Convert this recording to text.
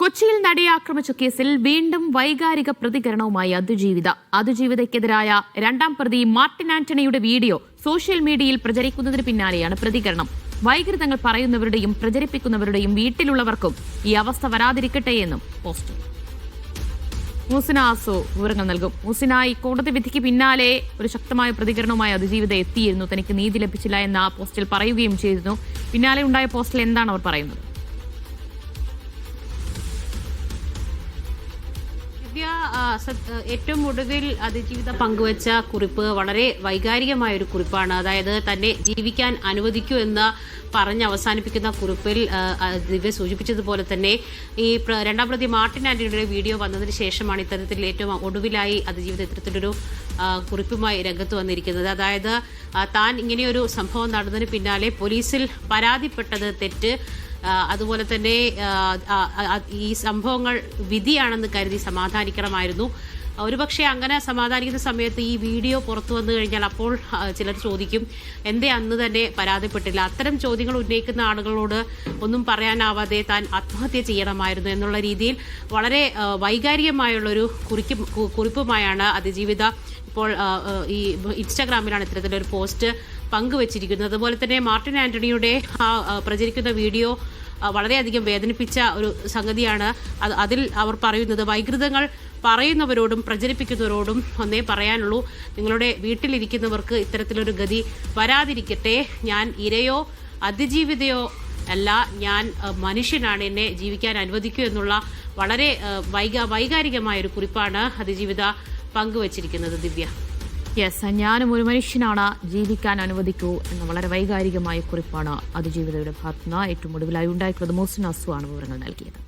കൊച്ചിയിൽ നടിയെ ആക്രമിച്ച കേസിൽ വീണ്ടും വൈകാരിക പ്രതികരണവുമായി അതിജീവിതയ്ക്കെതിരായ രണ്ടാം പ്രതി മാർട്ടിൻ ആന്റണിയുടെ വീഡിയോ സോഷ്യൽ മീഡിയയിൽ പ്രചരിക്കുന്നതിന് പിന്നാലെയാണ് പ്രതികരണം. വൈകൃതങ്ങൾ പറയുന്നവരുടെയും പ്രചരിപ്പിക്കുന്നവരുടെയും വീട്ടിലുള്ളവർക്കും ഈ അവസ്ഥ വരാതിരിക്കട്ടെയെന്നും പോസ്റ്റ്. മൂസിന ആസോ വിവരങ്ങൾ നൽകും. മൂസിന, ഈ കോടതി വിധിക്ക് പിന്നാലെ ഒരു ശക്തമായ പ്രതികരണവുമായി അതിജീവിത എത്തിയിരുന്നു. തനിക്ക് നീതി ലഭിച്ചില്ല എന്ന പോസ്റ്റിൽ പറയുകയും ചെയ്തിരുന്നു. പിന്നാലെ ഉണ്ടായ പോസ്റ്റിൽ എന്താണ് അവർ പറയുന്നത്? ഏറ്റവും ഒടുവിൽ അതിജീവിത പങ്കുവച്ച കുറിപ്പ് വളരെ വൈകാരികമായ ഒരു കുറിപ്പാണ്. അതായത് തന്നെ ജീവിക്കാൻ അനുവദിക്കൂ എന്ന് പറഞ്ഞ് അവസാനിപ്പിക്കുന്ന കുറിപ്പിൽ ദിവ്യ സൂചിപ്പിച്ചതുപോലെ തന്നെ ഈ രണ്ടാം പ്രതി മാർട്ടിൻ ആന്റണിയുടെ വീഡിയോ വന്നതിന് ശേഷമാണ് ഇത്തരത്തിൽ ഏറ്റവും ഒടുവിലായി അതിജീവിത ഇത്തരത്തിലൊരു കുറിപ്പുമായി രംഗത്ത് വന്നിരിക്കുന്നത്. അതായത് താൻ ഇങ്ങനെയൊരു സംഭവം നടന്നതിന് പിന്നാലെ പോലീസിൽ പരാതിപ്പെട്ടത് തെറ്റ്, അതുപോലെ തന്നെ ഈ സംഭവങ്ങൾ വിധിയാണെന്ന് കരുതി സമാധാനിക്കണമായിരുന്നു. ഒരുപക്ഷെ അങ്ങനെ സമാധാനിക്കുന്ന സമയത്ത് ഈ വീഡിയോ പുറത്തു വന്നു കഴിഞ്ഞാൽ അപ്പോൾ ചിലർ ചോദിക്കും, എന്തേ അന്ന് തന്നെ പരാതിപ്പെട്ടില്ല? അത്തരം ചോദ്യങ്ങൾ ഉന്നയിക്കുന്ന ആളുകളോട് ഒന്നും പറയാനാവാതെ താൻ ആത്മഹത്യ ചെയ്യണമായിരുന്നു എന്നുള്ള രീതിയിൽ വളരെ വൈകാരികമായുള്ളൊരു കുറിപ്പുമായാണ് അതിജീവിത ഇപ്പോൾ ഈ ഇൻസ്റ്റാഗ്രാമിലാണ് ഇത്തരത്തിലൊരു പോസ്റ്റ് പങ്കുവച്ചിരിക്കുന്നത്. അതുപോലെ തന്നെ മാർട്ടിൻ ആന്റണിയുടെ പ്രചരിക്കുന്ന വീഡിയോ വളരെയധികം വേദനിപ്പിച്ച ഒരു സംഗതിയാണ്. അതിൽ അവർ പറയുന്നത്, വൈകൃതങ്ങൾ പറയുന്നവരോടും പ്രചരിപ്പിക്കുന്നവരോടും ഒന്നേ പറയാനുള്ളൂ, നിങ്ങളുടെ വീട്ടിലിരിക്കുന്നവർക്ക് ഇത്തരത്തിലൊരു ഗതി വരാതിരിക്കട്ടെ. ഞാൻ ഇരയോ അതിജീവിതയോ അല്ല, ഞാൻ മനുഷ്യനാണ്, എന്നെ ജീവിക്കാൻ അനുവദിക്കൂ എന്നുള്ള വളരെ വൈകാരികമായൊരു കുറിപ്പാണ് അതിജീവിത പങ്കുവച്ചിരിക്കുന്നത്. ദിവ്യ, ഞാനും ഒരു മനുഷ്യനാണ്, ജീവിക്കാൻ അനുവദിക്കൂ എന്ന വളരെ വൈകാരികമായ കുറിപ്പാണ് അതിജീവിതയുടെ ഭാഗത്തുനിന്ന് ഏറ്റവും ഒടുവിലായി ഉണ്ടായിട്ടുള്ളത്. മൂസിന ആസു ആണ് വിവരങ്ങൾ നൽകിയത്.